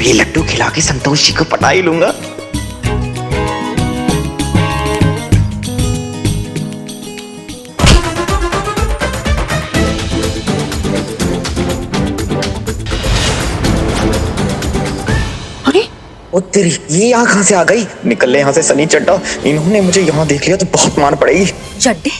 ये लड्डू खिला के संतोष जी को पटा ही लूंगा। ओ तेरी, ये यहाँ कहाँ से आ गई? निकल ले यहाँ से सनी चड्डा, इन्होंने मुझे यहाँ देख लिया तो बहुत मार पड़ेगी। चड्डे?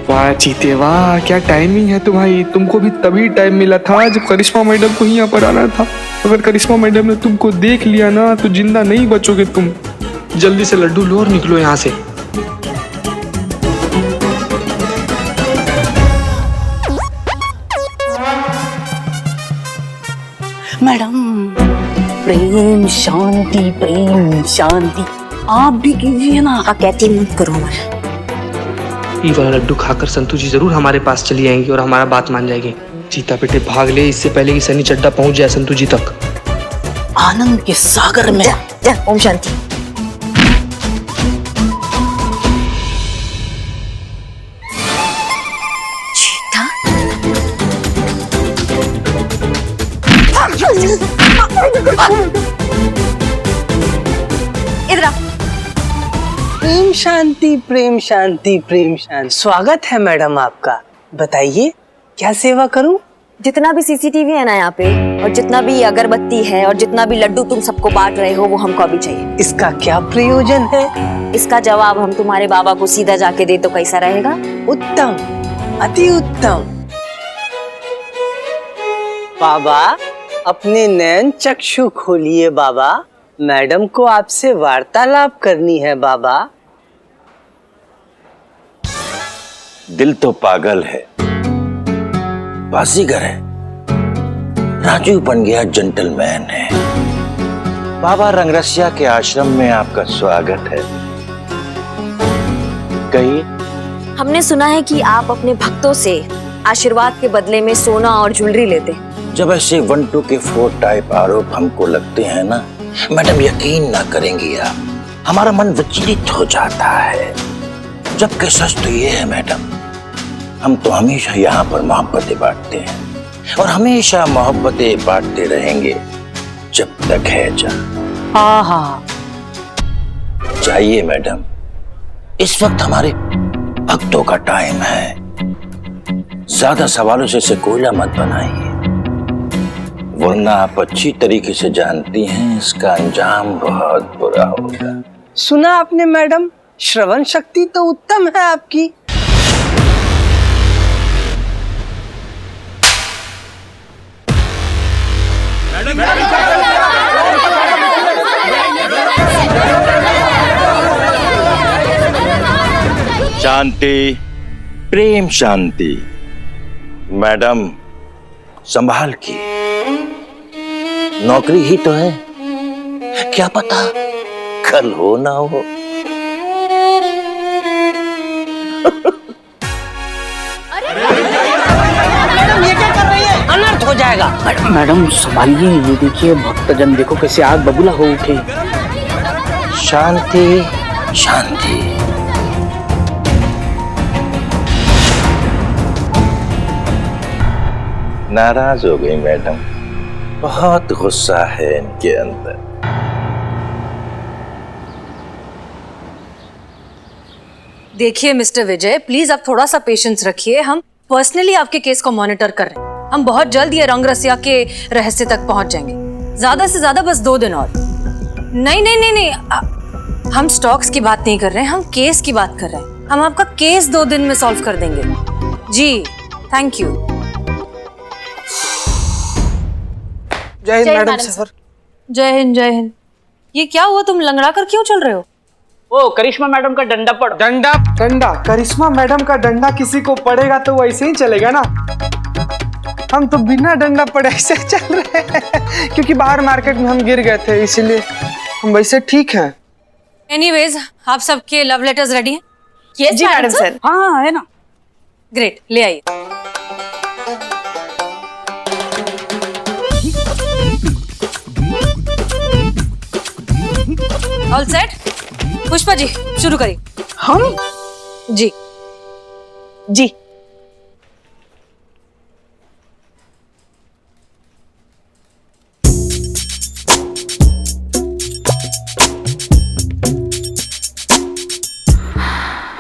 वाह चीते वाह, क्या टाइमिंग है तुम्हारी। तुमको भी तभी टाइम मिला था जब करिश्मा मैडम को यहाँ पर आना था। अगर करिश्मा मैडम ने तुमको देख लिया ना तो जिंदा नहीं बचोगे तुम। जल्दी से लड्डू लो और निकलो यहाँ से। मैडम प्रेम शांति, प्रेम शांति आप भी कीजिए ना। कहती मत करो हमारे। ये वाला लड्डू खाकर संतू जी जरूर हमारे पास चली आएंगी और हमारा बात मान जाएगी। चीता बेटे भाग ले इससे पहले कि सनी चड्डा पहुंच जाए संतू जी तक। आनंद के सागर में जा, ओम शांति। चीता? इधर आ। प्रेम शांति, प्रेम शांति, प्रेम शांति। स्वागत है मैडम आपका। बताइए क्या सेवा करूं? जितना भी सीसीटीवी है ना यहाँ पे, और जितना भी अगरबत्ती है, और जितना भी लड्डू तुम सबको बांट रहे हो, वो हमको अभी चाहिए। इसका क्या प्रयोजन है? इसका जवाब हम तुम्हारे बाबा को सीधा जाके दे तो कैसा रहेगा? उत्तम, अति उत्तम। बाबा अपने नयन चक्षु खोलिए बाबा, मैडम को आपसे वार्तालाप करनी है बाबा। दिल तो पागल है, बाजीगर है, राजू बन गया जेंटलमैन है। बाबा रंगरसिया के आश्रम में आपका स्वागत है। कहिए। हमने सुना है कि आप अपने भक्तों से आशीर्वाद के बदले में सोना और ज्वेलरी लेते। जब ऐसे 1 2 के 4 टाइप आरोप हमको लगते हैं ना मैडम, यकीन ना करेंगी आप, हमारा मन विचलित हो जाता है। जबकि सच तो ये है मैडम, हम तो हमेशा यहाँ पर मोहब्बतें बांटते हैं और हमेशा मोहब्बतें बांटते रहेंगे जब तक है जान। हाँ, चाहिए मैडम, इस वक्त हमारे भक्तों का टाइम है। ज्यादा सवालों से इसे कोयला मत बनाइए, वरना आप अच्छी तरीके से जानती हैं इसका अंजाम बहुत बुरा होगा। सुना आपने मैडम, श्रवण शक्ति तो उत्तम है आपकी। शांति, प्रेम शांति। मैडम संभाल के, नौकरी ही तो है, क्या पता कल हो ना हो। मैडम ये क्या कर रही है? अनर्थ हो जाएगा। मैडम संभालिए, ये देखिए भक्तजन देखो कैसे आग बबूला हो उठे। शांति शांति। नाराज हो गई मैडम, बहुत गुस्सा है इनके अंदर। देखिए मिस्टर विजय, प्लीज आप थोड़ा सा पेशेंस रखिए। हम पर्सनली आपके केस को मॉनिटर कर रहे हैं। हम बहुत जल्द ये रंगरसिया के रहस्य तक पहुंच जाएंगे। ज्यादा से ज्यादा बस 2 दिन और। नहीं, हम स्टॉक्स की बात नहीं कर रहे हैं, हम केस की बात कर रहे हैं। हम आपका केस 2 दिन में सॉल्व कर देंगे। जी, थैंक यू। जय हिंद मैडम सर। जय हिंद, जय हिंद। ये क्या हुआ, तुम लंगड़ा कर क्यों चल रहे हो? ओ करिश्मा मैडम का डंडा पड़। डंडा करिश्मा मैडम का डंडा किसी को पड़ेगा तो वैसे ही चलेगा ना। हम तो बिना डंडा पड़े ऐसे चल रहे हैं क्योंकि बाहर मार्केट में हम गिर गए थे, इसीलिए हम वैसे ठीक हैं। एनीवेज, आप सबके लव लेटर्स रेडी हैं? Yes, जी मैडम सर। हाँ है ना। ग्रेट, ले आइए। All set? पुष्पा पुष्पा जी शुरू करिए। हम जी जी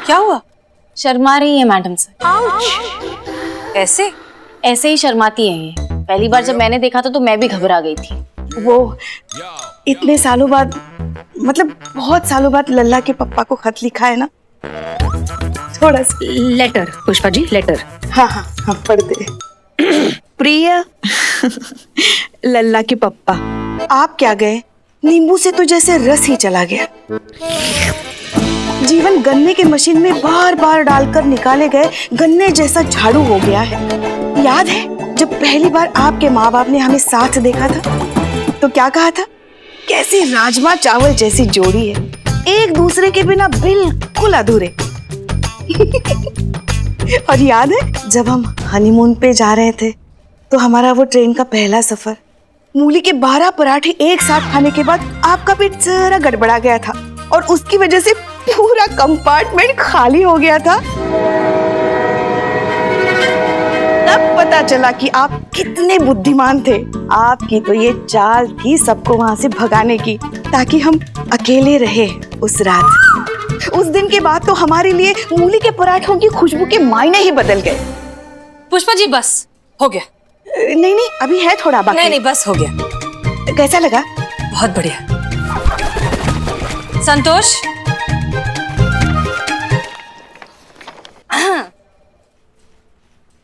क्या हुआ? शर्मा रही है मैडम सर। ऐसे ऐसे ही शर्माती है ये। पहली बार जब मैंने देखा था तो मैं भी घबरा गई थी। वो इतने सालों बाद, मतलब बहुत सालों बाद लल्ला के पप्पा को खत लिखा है ना, थोड़ा सा। Letter Pushpa ji, letter. हाँ हाँ हाँ, पढ़ते। प्रिय लल्ला के पप्पा, आप क्या गए, नींबू से तो जैसे रस ही चला गया। जीवन गन्ने के मशीन में बार बार डालकर निकाले गए गन्ने जैसा झाड़ू हो गया है। याद है जब पहली बार आपके माँ बाप ने हमें साथ देखा था तो क्या कहा था, कैसी राजमा चावल जैसी जोड़ी है, एक दूसरे के बिना बिल्कुल अधूरे। और याद है जब हम हनीमून पे जा रहे थे तो हमारा वो ट्रेन का पहला सफर, मूली के 12 पराठे एक साथ खाने के बाद आपका पेट जरा गड़बड़ा गया था और उसकी वजह से पूरा कंपार्टमेंट खाली हो गया था। तब पता चला कि आप कितने बुद्धिमान थे। आपकी तो ये चाल थी सबको वहां से भगाने की ताकि हम अकेले रहे उस रात। उस दिन के बाद तो हमारे लिए मूली के पराठों की खुशबू के मायने ही बदल गए। पुष्पा जी बस हो गया। नहीं नहीं, अभी है थोड़ा बाकी। नहीं नहीं, बस हो गया। कैसा लगा? बहुत बढ़िया। संतोष,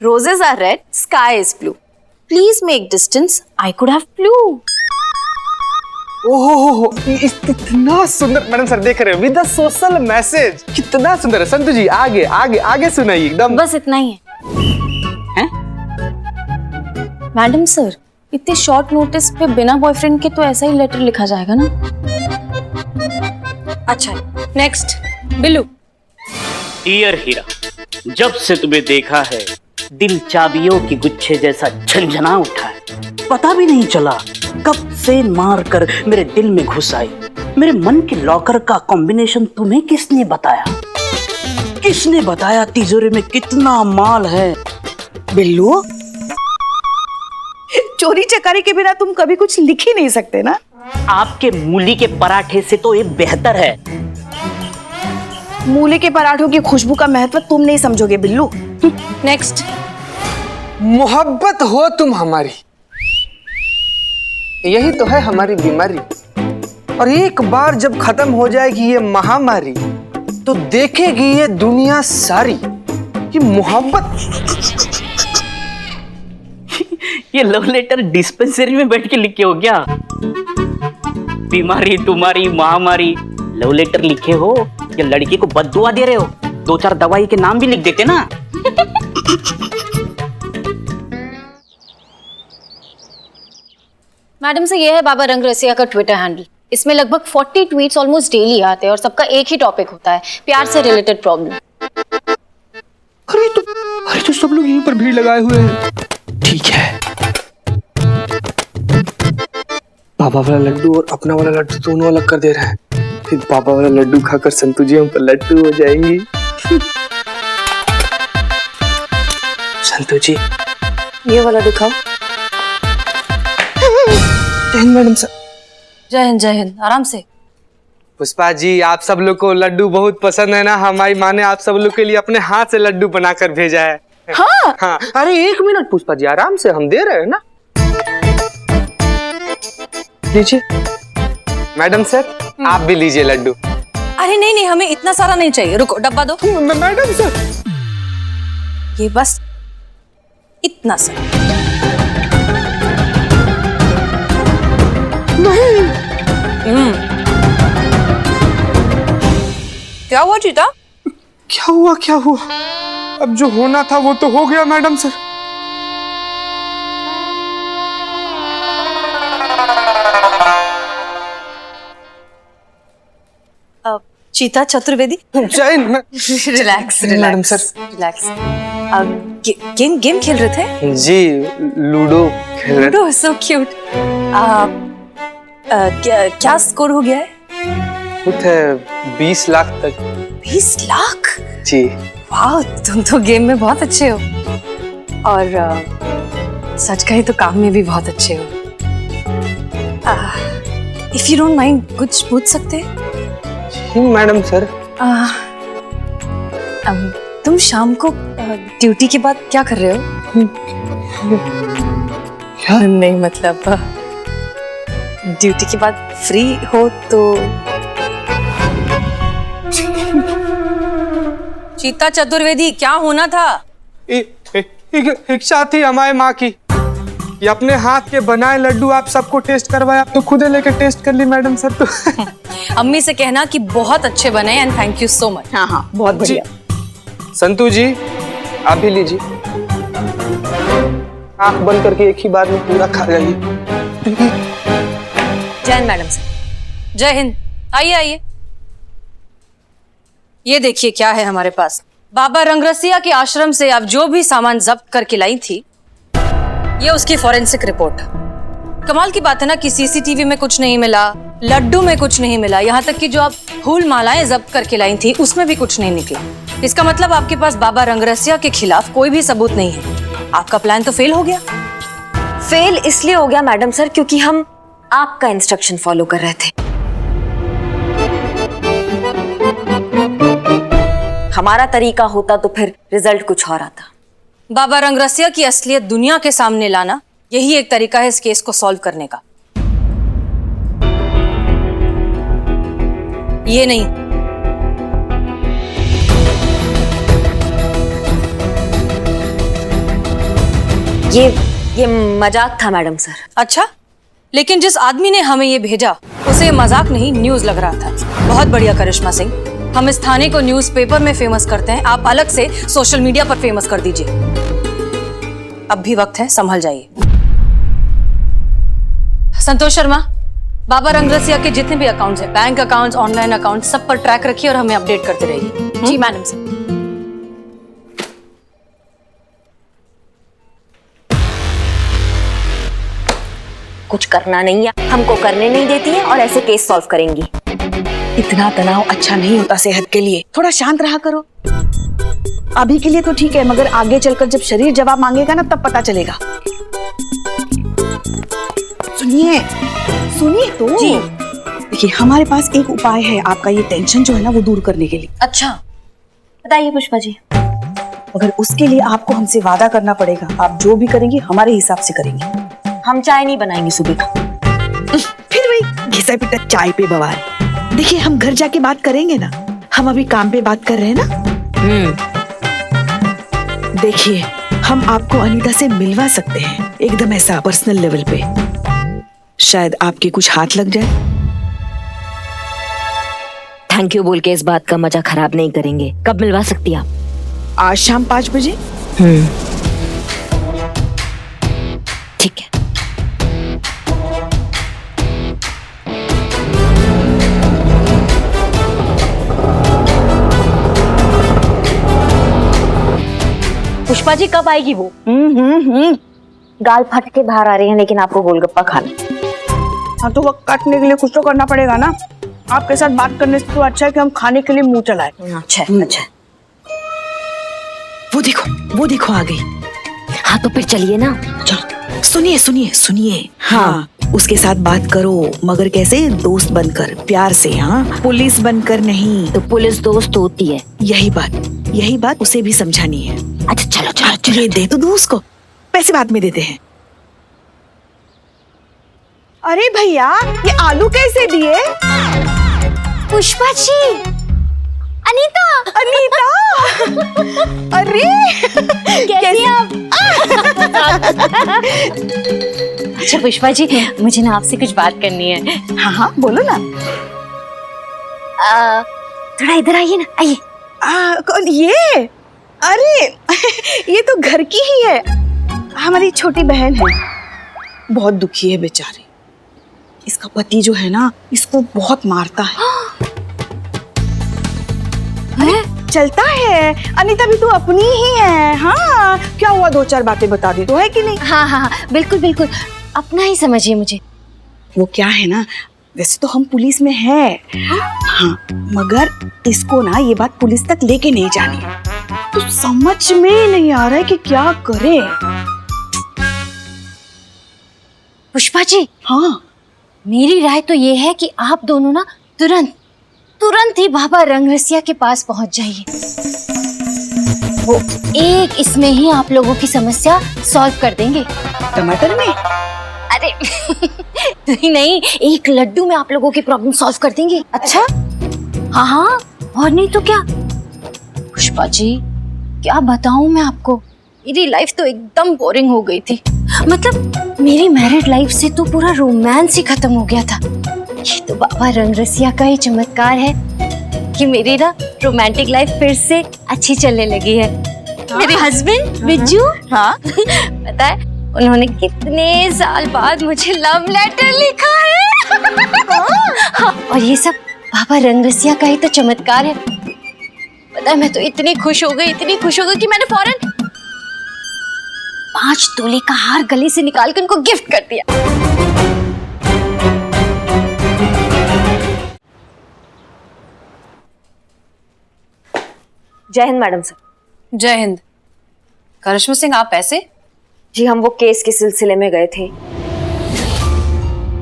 Roses are red, sky is blue. Please make distance. I could have flew. ओहो, इतना सुंदर मैडम सर देख रहे हो, विद द सोशल मैसेज, कितना सुंदर है। संतु जी आगे आगे आगे सुनाइए एकदम। बस इतना ही है। मैडम सर, इतने शॉर्ट नोटिस पे बिना बॉयफ्रेंड के तो ऐसा ही लेटर लिखा जाएगा ना? अच्छा नेक्स्ट बिल्लू। डियर हीरा, जब से तुम्हें देखा है दिल चाबियों की गुच्छे जैसा झंझना उठा है। पता भी नहीं चला कब से मार कर मेरे दिल में घुस आई। मेरे मन के लॉकर का कॉम्बिनेशन तुम्हें किसने बताया? किसने बताया तिजोरी में कितना माल है? बिल्लू, चोरी चकारी के बिना तुम कभी कुछ लिख ही नहीं सकते ना। आपके मूली के पराठे से तो ये बेहतर है। मूली के पराठों की खुशबू का महत्व तुम नहीं समझोगे बिल्लू। नेक्स्ट। मोहब्बत हो तुम हमारी, यही तो है हमारी बीमारी। और एक बार जब खत्म हो जाएगी ये महामारी तो देखेगी ये दुनिया सारी कि मोहब्बत। ये लव लेटर डिस्पेंसरी में बैठ के लिखे हो क्या? बीमारी तुम्हारी महामारी, लव लेटर लिखे हो या लड़की को बद्दुआ दे रहे हो? 2-4 दवाई के नाम भी लिख देते ना। मैडम से ये है बाबा रंग रसिया का ट्विटर हैंडल। इसमें लगभग 40 ट्वीट्स ऑलमोस्ट डेली आते हैं और सबका एक ही टॉपिक होता है, प्यार से रिलेटेड प्रॉब्लम। अरे तो सब लोग यहीं पर भीड़ लगाए हुए हैं। ठीक है, बाबा वाला लड्डू और अपना वाला लड्डू दोनों अलग कर दे रहे हैं। फिर बाबा वाला लड्डू खाकर संतु जी हम पर लड्डू हो जाएंगी। संतु जी ये वाला दिखाओ। जय हिंद मैडम सर। जय हिंद जय हिंद, आराम से। पुष्पा जी, आप सब लोग को लड्डू बहुत पसंद है ना। हमारी माँ ने आप सब लोग के लिए अपने हाथ से लड्डू बनाकर भेजा है। हाँ हाँ। अरे 1 मिनट पुष्पा जी, आराम से, हम दे रहे हैं ना। लीजिए मैडम सर, आप भी लीजिए लड्डू। अरे नहीं नहीं, हमें इतना सारा नहीं चाहिए, रुको डब्बा दो। मैडम सर, ये बस इतना सा। क्या हुआ चीता? क्या हुआ? अब जो होना था वो तो हो गया मैडम सर। चीता चतुर्वेदी, जय relax madam sir. Relax. Game खेल रहे थे? जी, लूडो खेल रहे। Ludo, so cute. क्या स्कोर हो गया है? बहुत है 20 लाख तक। 20 लाख? जी। वाह, तुम तो गेम में बहुत अच्छे हो और सच कहे तो काम में भी बहुत अच्छे हो। इफ यू डोंट माइंड कुछ पूछ सकते हैं? जी मैडम सर। तुम शाम को ड्यूटी के बाद क्या कर रहे हो? क्या? नहीं मतलब ड्यूटी के बाद फ्री हो तो। चीता चतुर्वेदी, क्या होना था? एक साथी हमारे माँ की, ये अपने हाथ के बनाए लड्डू आप सबको टेस्ट करवाए, आप तो खुद लेके टेस्ट कर ली मैडम सर। तो अम्मी से कहना कि बहुत अच्छे बने and thank you so much. हाँ हाँ, बहुत बढ़िया। संतू जी आप भी लीजिए, आंख बंद करके एक ही बार में पूरा खा जाइए। जय हिंद मैडम सर। जय हिंद। आइए आइए, ये देखिए क्या है हमारे पास। बाबा रंगरसिया के आश्रम से आप जो भी सामान जब्त करके लाई थी, ये उसकी फॉरेंसिक रिपोर्ट। कमाल की बात है ना कि सीसीटीवी में कुछ नहीं मिला, लड्डू में कुछ नहीं मिला, यहाँ तक कि जो आप फूल मालाएं जब्त करके लाई थी उसमें भी कुछ नहीं निकला। इसका मतलब आपके पास बाबा रंगरसिया के खिलाफ कोई भी सबूत नहीं है। आपका प्लान तो फेल हो गया। फेल इसलिए हो गया मैडम सर क्योंकि हम आपका इंस्ट्रक्शन फॉलो कर रहे थे। हमारा तरीका होता तो फिर रिजल्ट कुछ और आता। बाबा रंगरसिया की असलियत दुनिया के सामने लाना, यही एक तरीका है इस केस को सॉल्व करने का। ये नहीं, ये मजाक था मैडम सर। अच्छा, लेकिन जिस आदमी ने हमें ये भेजा उसे मजाक नहीं न्यूज लग रहा था। बहुत बढ़िया करिश्मा सिंह, हम इस थाने को न्यूज़पेपर में फेमस करते हैं, आप अलग से सोशल मीडिया पर फेमस कर दीजिए। अब भी वक्त है, संभल जाइए। संतोष शर्मा, बाबा रंगरसिया के जितने भी अकाउंट्स हैं, बैंक अकाउंट्स, ऑनलाइन अकाउंट्स, सब पर ट्रैक रखिए और हमें अपडेट करते रहिए। जी मैडम सर। कुछ करना नहीं है, हमको करने नहीं देती है और ऐसे केस सॉल्व करेंगी। इतना तनाव अच्छा नहीं होता सेहत के लिए, थोड़ा शांत रहा करो। अभी के लिए तो ठीक है, मगर आगे चलकर जब शरीर जवाब मांगेगा ना तब पता चलेगा। सुनिए सुनिए तो। जी। देखिए हमारे पास एक उपाय है आपका ये टेंशन जो है ना वो दूर करने के लिए। अच्छा बताइए पुष्पा जी। मगर उसके लिए आपको हमसे वादा करना पड़ेगा, आप जो भी करेंगी हमारे हिसाब से करेंगे। हम चाय नहीं बनाएंगे सुबह का। फिर वही घिसा पिटा चाय पे बवाल। देखिए हम घर जाके बात करेंगे ना, हम अभी काम पे बात कर रहे हैं ना। देखिए हम आपको अनीता से मिलवा सकते हैं, एकदम ऐसा पर्सनल लेवल पे। शायद आपके कुछ हाथ लग जाए। थैंक यू बोल के इस बात का मजा खराब नहीं करेंगे। कब मिलवा सकती आप? आज शाम 5 बजे। ठीक है। पुष्पा जी कब आएगी वो? गाल फट के बाहर आ रही है लेकिन आपको गोलगप्पा खाना। हाँ तो वक्त काटने के लिए कुछ तो करना पड़ेगा ना। आपके साथ बात करने से तो अच्छा है कि हम खाने के लिए मुंह चलाए। अच्छा अच्छा। वो देखो आ गई। हाँ तो फिर चलिए ना। चलो सुनिए सुनिए सुनिए। हाँ उसके साथ बात करो, मगर कैसे? दोस्त बनकर, प्यार से। हाँ पुलिस बनकर नहीं। तो पुलिस दोस्त होती है। यही बात उसे भी समझानी है। अच्छा चलो चलो चलो। ये दे तो दो उसको, पैसे बाद में देते हैं। अरे भैया ये आलू कैसे दिए? पुष्पा जी। अनीता। अरे कैसे आप? अच्छा पुष्पा जी, मुझे ना आपसे कुछ बात करनी है। हाँ बोलो ना। थोड़ा इधर आइए ना, आइए। कौन ये? अरे ये तो घर की ही है, हमारी छोटी बहन है। बहुत दुखी है बेचारी। इसका पति जो है ना इसको बहुत मारता है। चलता है। अनीता भी तो अपनी ही है। हाँ क्या हुआ, 2-4 बातें बता दी तो है कि नहीं? हाँ बिल्कुल बिल्कुल, अपना ही समझिए मुझे। वो क्या है ना, वैसे तो हम पुलिस में है हाँ, मगर इसको ना ये बात पुलिस तक लेके नहीं जानी है। तो समझ में नहीं आ रहा है कि क्या करे। पुष्पा जी, हाँ, मेरी राय तो ये है कि आप दोनों ना तुरंत ही बाबा रंगरसिया के पास पहुंच जाइए। वो एक इसमें ही आप लोगों की समस्या सॉल्व कर देंगे। टमाटर में? अरे नहीं, एक लड्डू में आप लोगों की प्रॉब्लम सॉल्व कर देंगे। अच्छा, हाँ हाँ, और नहीं तो क्या। पुष्पा जी, क्या बताऊं मैं आपको, मेरी लाइफ तो एकदम बोरिंग हो गई थी। मतलब मेरी मैरिड लाइफ से तो पूरा रोमांस ही खत्म हो गया था। ये तो बाबा रंगरसिया का ही चमत्कार है कि मेरी ना रोमांटिक लाइफ फिर से अच्छी चलने लगी है। मेरे हस्बैंड बिज्जू, हाँ पता है उन्होंने कितने साल बाद मुझे लव लेटर लिखा है। हाँ, और ये सब बाबा रंगरसिया का ही तो चमत्कार है। पता है मैं तो इतनी खुश हो गई कि मैंने फौरन 5 तोले का हार गले से निकाल कर उनको गिफ्ट कर दिया। जय हिंद मैडम सर। जय हिंद। करिश्मा सिंह, आप ऐसे? जी, हम वो केस के सिलसिले में गए थे।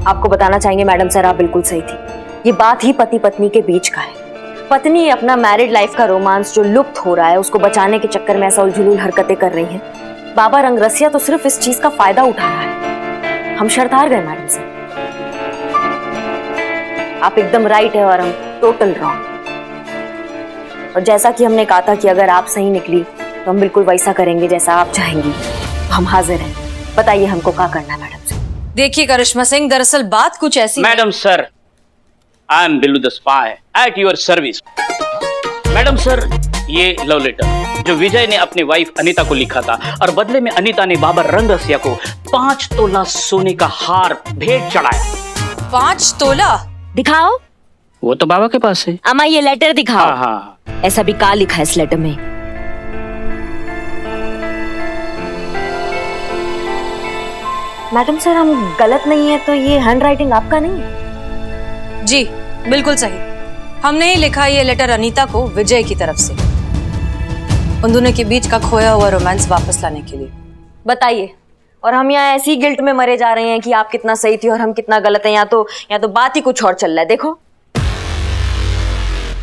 आपको बताना चाहेंगे मैडम सर, आप बिल्कुल सही थी। ये बात ही पति पत्नी के बीच का है। पत्नी अपना मैरिड लाइफ का रोमांस जो लुप्त हो रहा है उसको बचाने के चक्कर में ऐसा उलझुल हरकतें कर रही हैं। बाबा रंगरसिया तो सिर्फ इस चीज का फायदा उठा रहा है। हम शर्त हार गए मैडम सर। आप एकदम राइट है और हम टोटल रॉन्ग। और जैसा कि हमने कहा था कि अगर आप सही निकली तो हम बिल्कुल वैसा करेंगे जैसा आप चाहेंगी। तो हम हाजिर हैं, बताइए हमको क्या करना है मैडम सर। देखिए करिश्मा सिंह, दरअसल बात कुछ ऐसी है। Madam sir, I am Billu the spy at your service. Madam sir, ये लव लेटर जो विजय ने अपनी वाइफ अनीता को लिखा था और बदले में अनीता ने बाबा रंगरसिया को 5 तोला सोने का हार भेंट चढ़ाया। 5 तोला? दिखाओ। वो तो बाबा के पास है। अम्मा ये लेटर दिखाओ। हाँ हाँ। ऐसा भी क्या लिखा है इस लेटर में? मैडम सर, हम गलत नहीं है तो ये हैंड राइटिंग आपका नहीं है? जी बिल्कुल सही। हमने ही लिखा ये लेटर अनीता को विजय की तरफ से, उन दोनों के बीच का खोया हुआ रोमांस वापस लाने के लिए। बताइए। और हम यहाँ ऐसी गिल्ट में मरे जा रहे हैं कि आप कितना सही थी और हम कितना गलत है। यहाँ तो बात ही कुछ और चल रहा है। देखो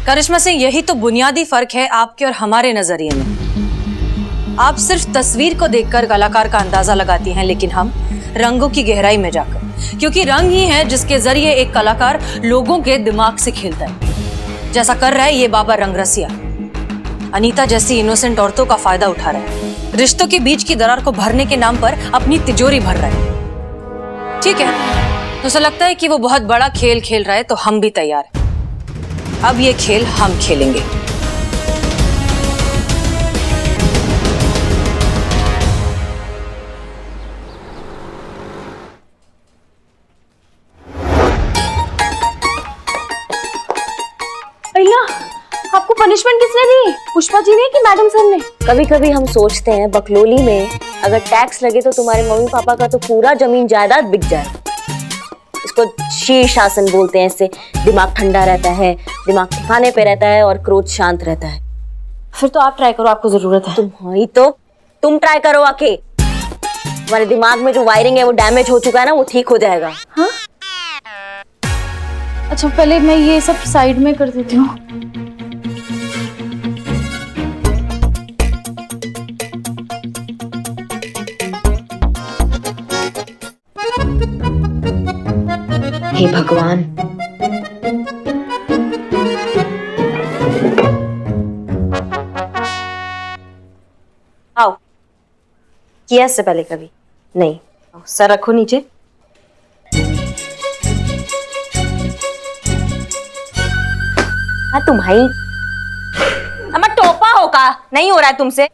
करिश्मा सिंह, यही तो बुनियादी फर्क है आपके और हमारे नजरिए में। आप सिर्फ तस्वीर को देखकर कलाकार का अंदाजा लगाती हैं, लेकिन हम रंगों की गहराई में जाकर, क्योंकि रंग ही है जिसके जरिए एक कलाकार लोगों के दिमाग से खेलता है, जैसा कर रहा है ये बाबा रंगरसिया। अनीता जैसी इनोसेंट औरतों का फायदा उठा रहा है, रिश्तों के बीच की दरार को भरने के नाम पर अपनी तिजोरी भर रहा है। ठीक है, तो उसे लगता है कि वो बहुत बड़ा खेल खेल रहा है, तो हम भी तैयार हैं। अब ये खेल हम खेलेंगे। भैया, आपको पनिशमेंट किसने दी? पुष्पा जी ने कि मैडम सर ने? कभी कभी हम सोचते हैं बकलोली में अगर टैक्स लगे तो तुम्हारे मम्मी पापा का तो पूरा जमीन जायदाद बिक जाए। इसको शीर्षासन बोलते हैं। इससे दिमाग ठंडा रहता है, दिमाग ठिकाने पे रहता है और क्रोध शांत रहता है। फिर तो आप ट्राई करो, आपको जरूरत है। तुम ट्राई करो आके। तुम्हारे दिमाग में जो वायरिंग है वो डैमेज हो चुका है ना, वो ठीक हो जाएगा। हाँ? अच्छा, पहले मैं ये सब साइड में कर देती हूँ। हे भगवान, आओ। किया इससे पहले कभी नहीं? सर रखो नीचे। हाँ तुम्हारी अम्मा टोपा होगा, नहीं हो रहा है तुमसे।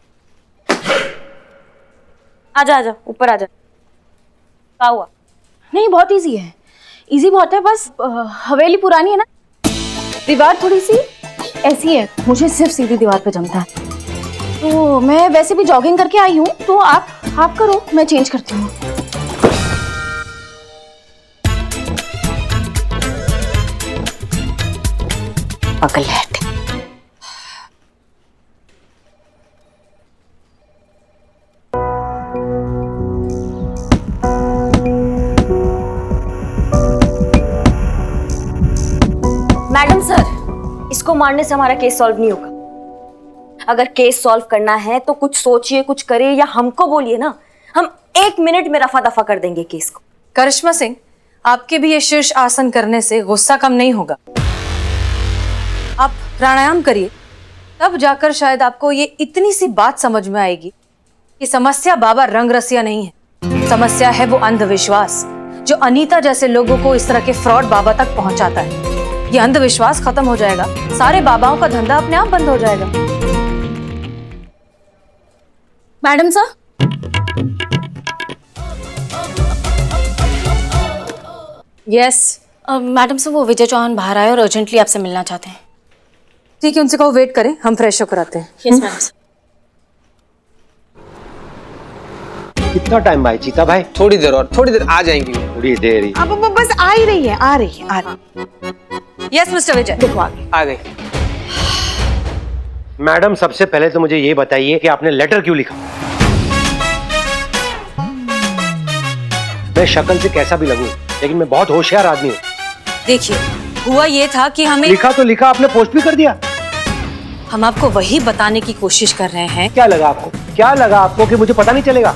आजा आजा, ऊपर आजा। क्या हुआ? नहीं, बहुत इजी है। इजी बहुत है, बस हवेली पुरानी है ना, दीवार थोड़ी सी ऐसी है, मुझे सिर्फ सीधी दीवार पे जमता है। तो मैं वैसे भी जॉगिंग करके आई हूँ, तो आप करो, मैं चेंज करती हूँ। पगलैट। मैडम सर, इसको मारने से हमारा केस सॉल्व नहीं होगा। अगर केस सॉल्व करना है तो कुछ सोचिए, कुछ करिए या हमको बोलिए ना, हम 1 मिनट में रफा दफा कर देंगे केस को। करिश्मा सिंह, आपके भी ये शीर्ष आसन करने से गुस्सा कम नहीं होगा। आप प्राणायाम करिए, तब जाकर शायद आपको ये इतनी सी बात समझ में आएगी कि समस्या बाबा रंगरसिया नहीं है, समस्या है वो अंधविश्वास जो अनीता जैसे लोगों को इस तरह के फ्रॉड बाबा तक पहुंचाता है। ये अंधविश्वास खत्म हो जाएगा, सारे बाबाओं का धंधा अपने आप बंद हो जाएगा। मैडम सर, यस मैडम से वो विजय चौहान बाहर आए और अर्जेंटली आपसे मिलना चाहते हैं। ठीक है, उनसे कहो वेट करें, हम फ्रेश होकर आते हैं। Yes madam sir. कितना टाइम भाई चीता भाई? थोड़ी देर और, थोड़ी देर आ जाएंगी। थोड़ी देर ही। अब बस आ ही रही है, आ रही है, आ रही है। यस मिस्टर विजय, देखो आ गई। आ गई। मैडम सबसे पहले तो मुझे ये बताइए कि आपने लेटर क्यों लिखा? मैं शक्ल से कैसा भी लगूं, लेकिन मैं बहुत होशियार आदमी हूँ। देखिए, हुआ ये था कि हमें लिखा तो लिखा, आपने पोस्ट भी कर दिया। हम आपको वही बताने की कोशिश कर रहे हैं। क्या लगा आपको? क्या लगा आपको कि मुझे पता नहीं चलेगा?